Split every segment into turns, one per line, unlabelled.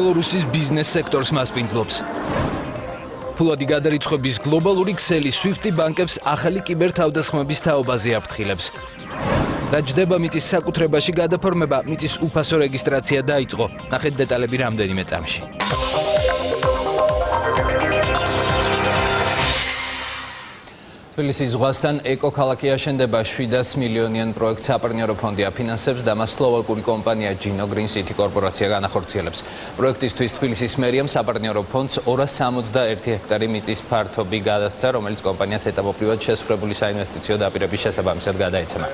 ბელორუსის ბიზნეს სექტორს მასპინძლობს. ფულადი გადარიცხვების გლობალური ქსელი SWIFT ბანკებს ახალი კიბერთავდასხმების თაობაზე აფრთხილებს. და ჯდება მიწის საკუთრებაში გადაფორმება, მიწის უფასო რეგისტრაცია დაიწყო. ნახეთ დეტალები რამდენიმე წამში. თბილისის ზღვასთან ეკოქალაქი აშენდება 700 მილიონიან პროექტს საპარტნიორო ფონდი აფინანსებს და მას სლოვაკური კომპანია Gino Green City კორპორაცია განახორციელებს. პროექტისთვის თბილისის მერიამ საპარტნიორო ფონდს 261 ჰექტარი მიწის ფართობი გადასცა, რომელიც კომპანიას ეტაპობრივად შესრულებული საინვესტიციო დაპირების შესაბამისად გადაეცემა.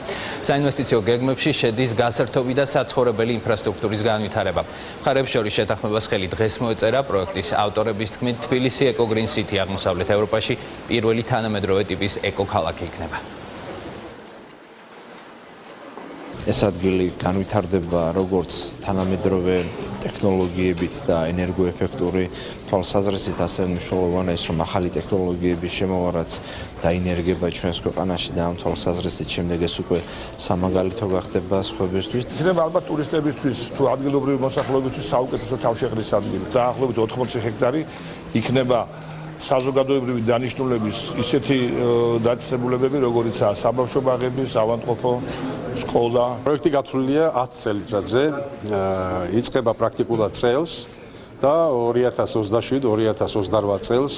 საინვესტიციო გეგმებში შედის გასართობი და საცხოვრებელი ინფრასტრუქტურის განვითარება. მხარებს შორის შეთანხმებას ხელი დღეს მოეწერა. პროექტის ავტორების თქმით, თბილისი Eco Green City აღმოსავლეთ ევროპაში პირველი თანამედროვე ტიპის ეკოქალაქი იქნება.
ეს ადგილი განვითარდება როგორც თანამედროვე ტექნოლოგიებით და ენერგოეფექტური თვალსაზრისით, ასევე მნიშვნელოვანია ის, რომ ახალი ტექნოლოგიების შემოვარაც დაინერგება ჩვენს ქვეყანაში და ამ თვალსაზრისით შემდეგ ეს უკვე სამაგალითო გახდება სხვებისთვის.
იქნება ალბათ ტურისტებისთვის თუ ადგილობრივი მოსახლეობისთვის საუკეთესო თავშეყრის ადგილი. დაახლოებით 80 ჰექტარი იქნება საზოგადოებრივი დანიშნულების ისეთი დაწესებულებები, როგორიცაა საბავშვო ბაღები, ავადმყოფო, სკოლა.
პროექტი გათვლილია 10 წელიწადზე, იწყება პრაქტიკულად წელს და 2027-2028 წელს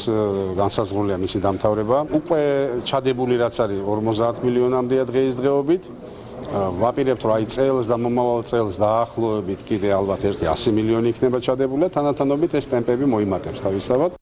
განსაზღვრულია მისი დამთავრება. უკვე ჩადებული რაც არის 50 მილიონამდეა დღეისდღეობით. ვაპირებთ, რომ აი წელს და მომავალ წელს დაახლოებით კიდე ალბათ 100 მილიონი იქნება ჩადებული და თანათანობით ეს ტემპები მოიმატებს თავისთავად.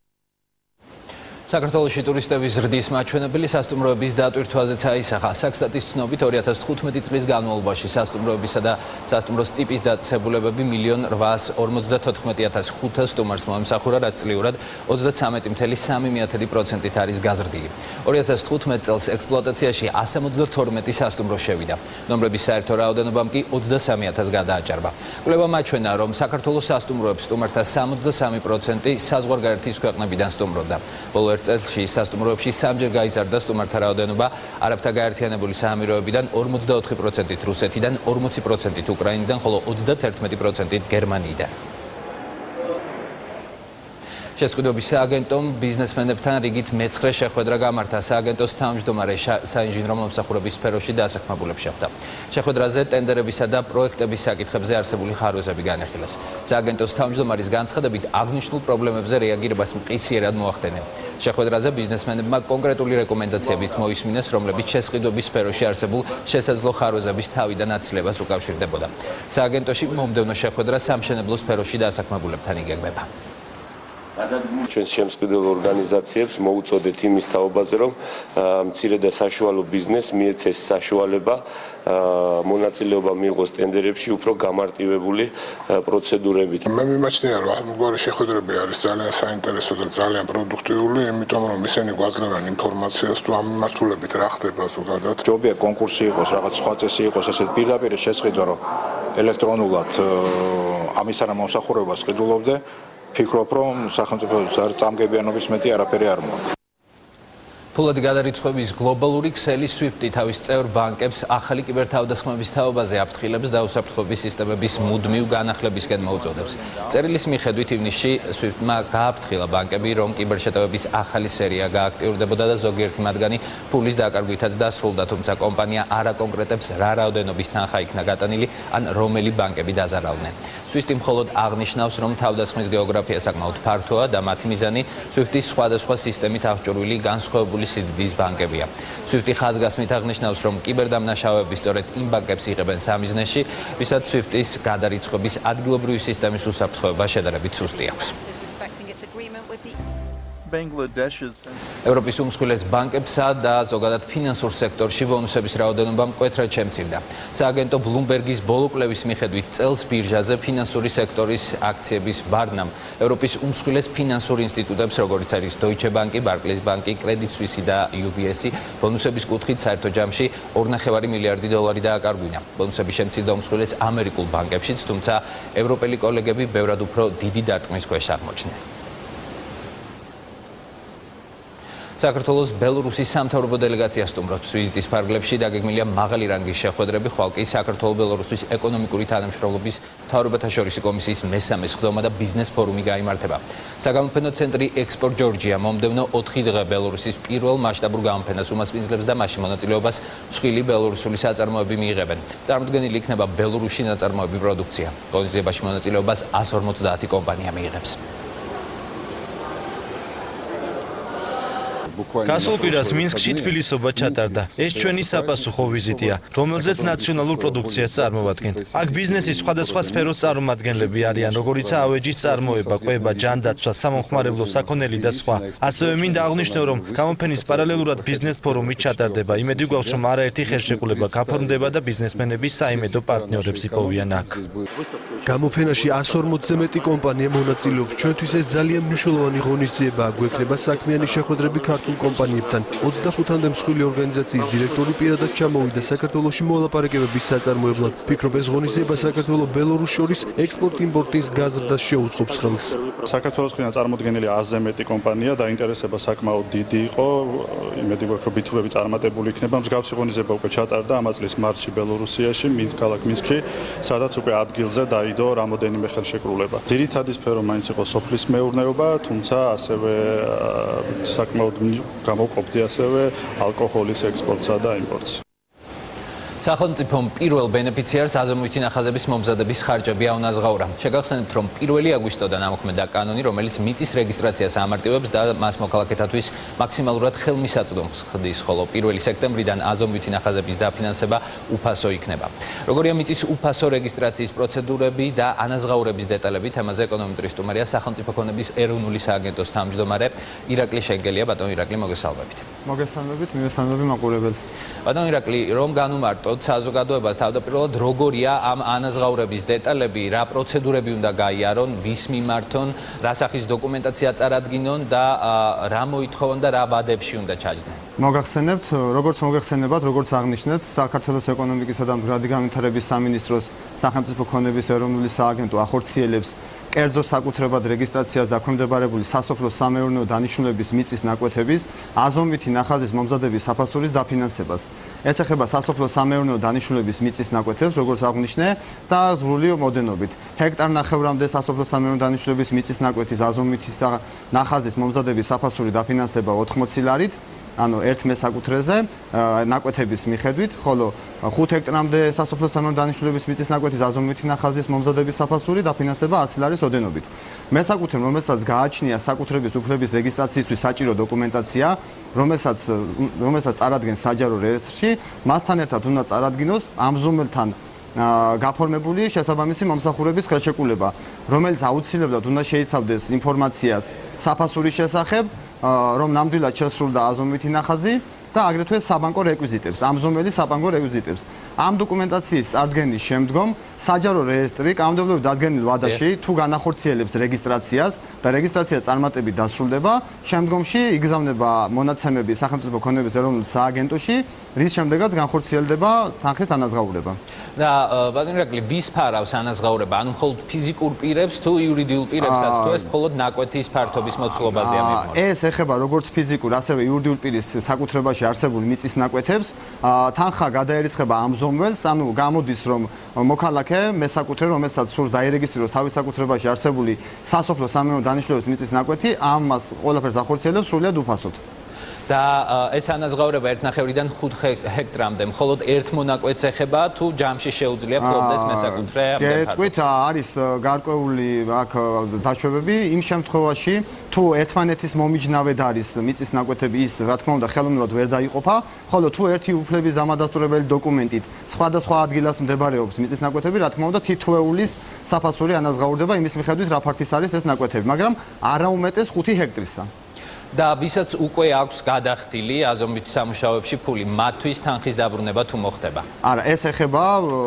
საქართველოში ტურისტების ზრდის მაჩვენებელი სასტუმროების დატვირთვაზეც აისახა. საქსტატის ცნობით 2015 წლის განმავლობაში სასტუმროებისა და სასტუმროს ტიპის დაწესებულებები 1.854.500 სტუმარს მოემსახურა, რაც წლიურად 33.3%-ით არის გაზრდილი. 2015 წელს ექსპლუატაციაში 172 სასტუმრო შევიდა. ნომრების საერთო რაოდენობამ კი 23.000 გადააჭარბა. კვლევამ აჩვენა, რომ საქართველოს სასტუმროებს სტუმართა 63% საზღვარგარეთის ქვეყნებიდან სტუმრობდა. წელში სასტუმროებში სამჯერ გაიზარდა სტუმართა რაოდენობა, არაბთა გაერთიანებული საამიროებიდან 44%-ით რუსეთიდან, 40%-ით უკრაინიდან, ხოლო 31%-ით გერმანიიდან. შესყიდვების სააგენტომ ბიზნესმენებთან რიგით მეცხრე შეხვედრა გამართა. სააგენტოს თავმჯდომარე საინჟინრო მომსახურების სფეროში დასახმაბულებს შეხვდა. შეხვედრაზე ტენდერებისა და პროექტების საკითხებზე არსებული ხარვეზები განეხილეს. სააგენტოს თავმჯდომარის განცხადებით, აღნიშნულ პრობლემებზე რეაგირებას მყისიერად მოახდენენ. შეხვედრაზე ბიზნესმენებმა კონკრეტული რეკომენდაციებიც მოისმინეს, რომლებიც შესყიდვების სფეროში არსებულ შესაძლო ხარვეზების თავიდან აცილებას უკავშირდებოდა. სააგენტოში მომდევნო შეხვედრა სამშენებლო სფეროში დასახმაბულებთან იგეგმება.
ჩვენს შემსყიდველ ორგანიზაციებს მოუწოდეთ იმის თაობაზე, რომ მცირე და საშუალო ბიზნესს მიეცეს საშუალება მონაწილეობა მიიღოს ტენდერებში უფრო გამარტივებული პროცედურებით.
მე მიმაჩნია, რომ ამგვარი შეხვედრები არის ძალიან საინტერესო და ძალიან პროდუქტიული, იმიტომ რომ ისინი გვაძლევენ ინფორმაციას თუ ამ მიმართულებით რა ხდება ზოგადად.
ჯობია კონკურსი იყოს, რაღაც სხვა წესი იყოს, ასეთ პირდაპირ შეწყიდვა, რომ ელექტრონულად ამისარა მომსახურებას ყიდულობდე. ფიქრობ, რომ სახელმწიფოს წამგებიანობის მეტი არაფერი არ მოაქვს.
ფულადი გადარიცხვების გლობალური ქსელი SWIFT თავის წევრ ბანკებს ახალი კიბერთავდასხმების თაობაზე აფრთხილებს და უსაფრთხოების სისტემების მუდმივ განახლებისკენ მოუწოდებს. წერილის მიხედვით ივნისში SWIFT-მა გააფრთხილა ბანკები, რომ კიბერშეტევების ახალი სერია გააქტიურდებოდა და ზოგიერთი მათგანი ფულის დაკარგვითაც დასრულდა, თუმცა კომპანია არ აკონკრეტებს რა რაოდენობის თანხა იქნა გატანილი, ან რომელი ბანკები დაზარავდნენ. SWIFT მხოლოდ აღნიშნავს, რომ თავდასხმის გეოგრაფია საკმაოდ ფართოა და მათი მიზანი SWIFT-ის სხვადასხვა სისტემით აღჭურვილი განსხვავებული სიდიდის ბანკებია. SWIFT-ი ხაზგასმით აღნიშნავს, რომ კიბერდამნაშავეები სწორედ იმ ბანკებს იღებენ სამიზნეში, ვისაც SWIFT-ის გადარიცხვების ადგილობრივი სისტემის უსაფრთხოება შედარებით სუსტი აქვს. ევროპის უმსხვილეს ბანკებსა და ზოგადად ფინანსურ სექტორში ბონუსების რაოდენობა მკვეთრად შემცირდა. სააგენტო ბლუმბერგის ბოლო კვლევის მიხედვით წელს ბირჟაზე ფინანსური სექტორის აქციების ბარნამ ევროპის უმსხვილეს ფინანსურ ინსტიტუტებს, როგორიც არის Deutsche Bank, Barclays Bank, Credit Suisse და UBS, ბონუსების კუთხით საერთო ჯამში 2.5 მილიარდი დოლარი დააკარგვინა. ბონუსები შემცირდა უმსხვილეს ამერიკულ ბანკებშიც, თუმცა ევროპელი კოლეგები ბევრად უფრო დიდი დარტყმის ქვეშ აღმოჩნდნენ. საქართველოს ბელორუსის სამთავრობო დელეგაცია სტუმრობს ვიზიტის ფარგლებში, დაგეგმილია მაღალი რანგის შეხვედრები, ხვალ კი საქართველოს-ბელორუსის ეკონომიკური თანამშრომლობის მთავრობათა შორისი კომისიის მესამე სხდომა და ბიზნეს ფორუმი გაიმართება. საგამოფენო ცენტრი ექსპორტ ჯორჯია მომდევნო 4 დღე ბელორუსის პირველ მასშტაბურ გამოფენას უმასპინძლებს და მასში მონაწილეობას მსხვილი ბელორუსული საწარმოები მიიღებენ. წარმოდგენილი იქნება ბელორუსში ნაწარმოები პროდუქცია. ღონისძიებაში მონაწილეობას 150 კომპანია მიიღებს.
გასულ კვირას მინსკში თბილისობა ჩატარდა. ეს ჩვენი საპასუხო ვიზიტია, რომელზეც ნაციონალურ პროდუქციას წარმოვადგენ. აქ ბიზნესის სხვადასხვა სფეროს წარმომადგენლები არიან, როგორიცაა ავეჯის წარმოება, კვება, ჯანდაცვა, სამომხმარებლო, საქონელი და სხვა. ასევე მინდა აღვნიშნო, რომ გამოფენის პარალელურად ბიზნეს ფორუმი ჩატარდება. იმედი გვაქვს, რომ არაერთი ხელშეკრულება გაფორმდება და ბიზნესმენები საიმედო პარტნიორებს იპოვიან აქ.
გამოფენაში 140-ზე მეტი კომპანია მონაწილეობს. ჩვენთვის ეს ძალიან მნიშვნელოვანი ღონისძიებაა. გვექნება საქმიანი შეხვედრები ქართულ კომპანიებთან. 25-მდე მსხვილი ორგანიზაციის დირექტორი პირადად ჩამოვიდა საქართველოში მოლაპარაკებების საწარმოებლად. ფიქრობ, ეს ღონისძიება საქართველოს ბელორუსს შორის ექსპორტ-იმპორტის გაზრდას შეუწყობს ხელს.
საქართველოს მხრიდან წარმოდგენილი 100-ზე მეტი კომპანია დაინტერესება საკმაოდ დიდი იყო. იმედი გვაქვს, რომ ბითუბები წარმატებული იქნება. მსგავსი ღონისძიება უკვე ჩატარდა ამ წლის მარტში ბელორუსიაში, ქალაქ მინსკში, სადაც უკვე ადგილზე დაიდო რამოდენიმე ხელშეკრულება. ძირითადი სფერო მაინც იყო სოფლის მეურნეობა, თუმცა ასევე საკმაოდ გამოყოფდი ასევე ალკოჰოლის ექსპორტსა და იმპორტს.
სახელმწიფომ პირველ ბენეფიციარს აზომვითი ნახაზების მომზადების ხარჯები აუნაზღაურა. შეგახსენებთ, რომ 1 აგვისტოდან ამოქმედა კანონი, რომელიც მიწის რეგისტრაციას ამარტივებს და მას მოქალაქეთათვის მაქსიმალურად ხელმისაწვდომს ხდის, ხოლო 1 სექტემბრიდან აზომვითი ნახაზების დაფინანსება უფასო იქნება. როგორია მიწის უფასო რეგისტრაციის პროცედურები და ანაზღაურების დეტალები, თემაზე ეკონომისტრი სტუმარია სახელმწიფო ქონების ეროვნული სააგენტოს თავმჯდომარე ირაკლი შენგელია. ბატონ ირაკლი, მოგესალმებით.
მოგესალმებით, მივესალმები მაყურებელს.
ბატონ ირაკლი, რომ განუმარტოთ საზოგადოებას თავდაპირველად როგორია ამ ანაზღაურების დეტალები, რა პროცედურები უნდა გაიარონ, ვის მიმართონ, რა სახის დოკუმენტაცია წარადგინონ და რა მოითხოვონ და რა ვადებში უნდა ჩაჯდნენ.
მოგახსენებთ, როგორც აღნიშნეთ, საქართველოს ეკონომიკისა და მდგრადი განვითარების სამინისტროს სახელმწიფო ქონების ეროვნული სააგენტო ახორციელებს კერძო საკუთრებად რეგისტრაციას დაქვემდებარებული სასოფლო-სამეურნეო დანიშნულების მიწის ნაკვეთების აზომვითი ნახაზის მომზადების საფასურის დაფინანსებას. ეს ეხება სასოფლო-სამეურნეო დანიშნულების მიწის ნაკვეთებს, როგორც აღნიშნე, და ზღვრული მოდენობით. ჰექტარნახევრამდე სასოფლო-სამეურნეო დანიშნულების მიწის ნაკვეთის აზომვითი ნახაზის მომზადების საფასური დაფინანსება 80 ლარით, ანუ ერთ მესაკუთრეზე ნაკვეთების მიხედვით, ხოლო 5 ჰექტარამდე სასოფლო-სამეურნეო დანიშნულების მიწის ნაკვეთის აზომვითი ნახაზის მომზადების საფასური დაფინანსება 100 ლარის ოდენობით. მესაკუთრემ, რომელსაც გააჩნია საკუთრების უფლების რეგისტრაციისთვის საჭირო დოკუმენტაცია, რომელსაც წარადგენს საჯარო რეესტრში, მასთან ერთად უნდა წარადგინოს ამზომელთან გაფორმებული შესაბამისი მომსახურების ხელშეკრულება, რომელიც აუცილებლად უნდა შეიცავდეს ინფორმაციას საფასურის შესახებ, რომ ნამდვილად შესრულდა აზომვითი ნახაზი და აგრეთვე საბანკო რეკვიზიტებს, ამზომელი საბანკო რეკვიზიტებს. ამ დოკუმენტაციის წარდგენის შემდგომ საჯარო რეესტრი კანონმდებლობით დადგენილ ვადაში თუ განახორციელებს რეგისტრაციას და რეგისტრაცია წარმატებით დასრულდება, შემდგომში იგზავნება მონაცემები სახელმწიფო ქონების ეროვნულ სააგენტოში, რის შემდეგაც განხორციელდება თანხის ანაზღაურება.
და ბატონ ირაკლი, ვის ფარავს ანაზღაურება? ანუ მხოლოდ ფიზიკურ პირებს თუ იურიდიულ პირებსაც, თუ ეს მხოლოდ ნაკვეთის ფართობის მოცულობაზეა მიყვანილი?
ეს ეხება როგორც ფიზიკურ, ასევე იურიდიულ პირის საკუთრებაში არსებულ მიწის ნაკვეთებს. თანხა გადაერისხება ამზომველს, ანუ გამოდის, რომ მოქალაქე მესაკუთრე, რომელსაც სურს დაერეგისტრიროს თავის საკუთრებაში არსებული სასოფლო-სამეურნეო დანიშნულების მიწის ნაკვეთი, ამას ყველაფერს ახორციელებს სრულიად უფასოდ.
და ეს ანაზღაურება 1.5-დან 5 ჰექტრამდე მხოლოდ ერთ მონაკვეთს ეხება თუ ჯამში შეუძლია ფლობდეს მესაკუთრე ამდენ ფართობს?
გეტყვით, არის გარკვეული აქ დაშვებები იმ შემთხვევაში, თუ ერთმანეთის მომიჯნავედ არის მიწის ნაკვეთები, ის რა თქმა უნდა ხელოვნურად ვერ დაიყოფა, ხოლო თუ ერთი უფლების დამადასტურებელი დოკუმენტით სხვადასხვა ადგილას მდებარეობს მიწის ნაკვეთები, რა თქმა უნდა თითოეულის საფასური ანაზღაურდება იმის მიხედვით რა ფართის არის ეს ნაკვეთები, მაგრამ არა უმეტეს 5 ჰექტრისა.
და ვისაც უკვე აქვს გადახდილი აზომვითი სამუშაოებში ფული, მათთვის თანხის დაბრუნება თუ მოხდება?
არა, ეს ეხება,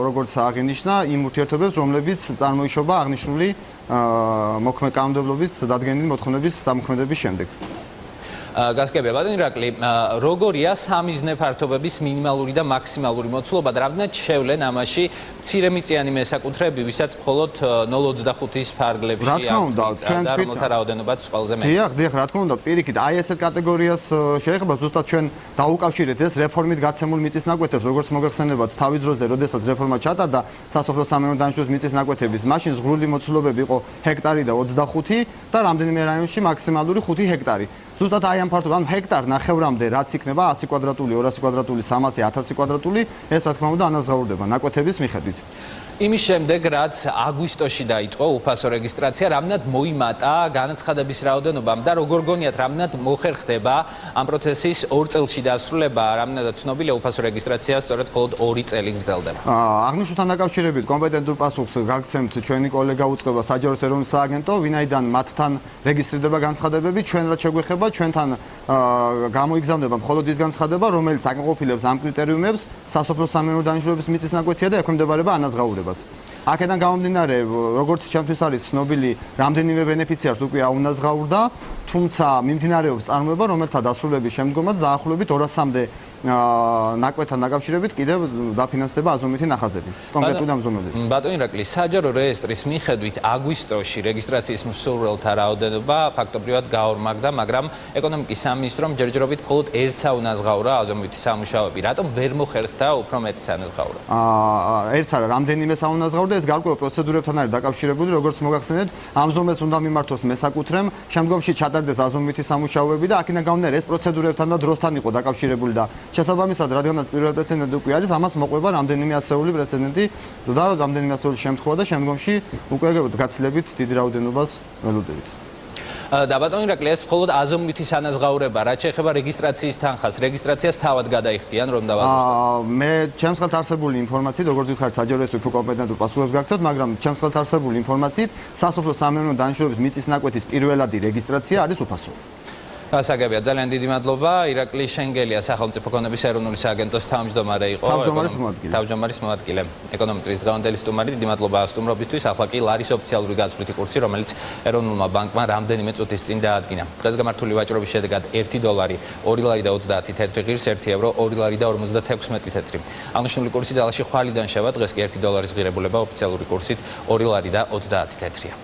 როგორც აღინიშნა, იმ ურთიერთობებს, რომლებიც წარმოიშობა აღნიშნული კანონმდებლობით დადგენილი მოთხოვნების გამოქმედების შემდეგ.
გასაგებია ბატონო ირაკლი, როგორია სამიზნე ფართობების მინიმალური და მაქსიმალური მოცულობა და რამდენად შევლენ ამაში მცირემიწიანი მესაკუთრეები, ვისაც მხოლოდ 0.25-ის ფარგლებში აქვს და რომელთა რაოდენობაც ყველაზე მეტი.
დიახ, რა თქმა უნდა, პირიქით, აი ესეთ კატეგორიას შეეხება ზუსტად ჩვენ დაუკავშირეთ ეს რეფორმით გაცემულ მიწისნაკვეთებს, როგორც მოგეხსენებათ, თავის დროზე, როდესაც რეფორმა ჩატარდა, სასოფლო-სამეურნეო დანიშნულების მიწისნაკვეთების, მაშინ ზღვრული მოცულობები იყო ჰექტარი და 25 და რამდენიმე რაიონში მაქსიმალური 5 ჰექტარი. ზუსტად აი ამ ფართობად, ანუ ჰექტარ ნახევრამდე რაც იქნება 100 კვადრატული, 200 კვადრატული, 300, 1000 კვადრატული, ეს რა თქმა უნდა ანაზღაურდება ნაკვეთების მიხედვით.
იმის შემდეგ, რაც აგვისტოში დაიწყო უფასო რეგისტრაცია, რამდენად მოიმატა განაცხადების რაოდენობამ და როგორ გონიათ, რამდენად მოხერხდება ამ პროცესის 2 წელში დასრულება, რამდენად ცნობილია უფასო რეგისტრაცია სწორედ მხოლოდ 2 წელი გრძელდება.
აღნიშნულთან დაკავშირებით კომპეტენტურ პასუხს გაგცემთ ჩვენი კოლეგა უწყება საჯარო ეროვნულ სააგენტო, ვინაიდან მათთან რეგისტრირდება განცხადებები, ჩვენ რაც შეგვეხება, ჩვენთან გამოიგზავნება მხოლოდ ის განცხადება, რომელიც აკმაყოფილებს ამ კრიტერიუმებს სასოფლო-სამეურნეო დანიშნულების მიწისნაკვეთია და ექვემდებარება ანაზღაურებას. აქედან გამომდინარე, როგორც ჩემთვის არის ცნობილი, რამდენიმე ბენეფიციარს უკვე აუნაზღაურდა, თუმცა მიმდინარეობს წარმოება, რომელთა დასრულების შემდგომაც დაახლოებით 200-მდე ნაკვეთთან დაკავშირებით კიდევ დაფინანსდება აზომვითი ნახაზები, კონკრეტული ამზომებლების.
ბატონო ირაკლი, საჯარო რეესტრის მიხედვით აგვისტოში რეგისტრაციის მსურველთა რაოდენობა ფაქტობრივად გაორმაგდა, მაგრამ ეკონომიკის სამინისტრომ ჯერჯერობით მხოლოდ ერთსა უნაზღაურა აზომვითი სამუშაოები. რატომ ვერ მოხერხდა უფრო მეტი ანაზღაურა?
ერთს არა, რამდენიმე საუნაზღაურდა, ეს გარკვეულ პროცედურებთან არის დაკავშირებული, როგორც მოგახსენეთ, ამზომებს უნდა მიმართოს მესაკუთრემ, შემდგომში ჩატარდეს აზომვითი სამუშაოები და აქედან გამომდინარე ეს პროცედურებთან და დროსთან იყო დაკავშირებული და შესაბამისად, რადგანაც პირველი პრეცედენტი უკვე არის, ამას მოყვება რამდენიმე ასეული პრეცედენტი და რამდენიმე ასეული შემთხვევა და შემდგომში უკვე გაცილებით დიდი რაოდენობას ველოდებით.
და ბატონო ირაკლი, ეს მხოლოდ აზომვითი ანაზღაურება, რაც შეეხება რეგისტრაციის თანხას, რეგისტრაციას თავად გადაიხდიან, რომ დავაზუსტოთ.
მე ჩემს ხელთ არსებული ინფორმაციით, როგორც ვიხართ საჯარო ეს უფრო კომპეტენტურ პასუხებს გაგცემთ, მაგრამ ჩემს ხელთ არსებული ინფორმაციით, სასოფლო-სამეურნეო დანიშნულების მიწისნაკვეთის პირველადი რეგისტრაცია არის უფასო.
გასაგებია, ძალიან დიდი მადლობა. ირაკლი შენგელია, სახელმწიფო ქონების ეროვნული სააგენტოს თავმჯდომარე იყო. თავმჯდომარის მოადგილე. ეკონომეტრის დღევანდელი სტუმარი, დიდი მადლობა სტუმრობისთვის. ახლა კი ლარის ოფიციალური გაცვლითი კურსი, რომელიც ეროვნულმა ბანკმა რამდენიმე წუთის წინ დაადგინა. დღეს გამართული ვაჭრობის შედეგად 1 დოლარი 2 ლარი და 30 თეთრი ღირს, 1 евро 2 ლარი და 56 თეთრი. აღნიშნული კურსი ძალაში ხვალიდან შევა, დღეს კი 1 დოლარის ღირებულება ოფიციალური კურსით 2 ლარი და 30 თეთრია.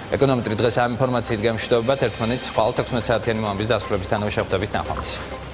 ეკონომეტრი დღეს ამ ინფორმაციით გემშვიდობებათ, ერთმანეთს ხვალ 16 საათიანი მომამბის დასრულებისთანავე შევხვდებით ნახვამდის.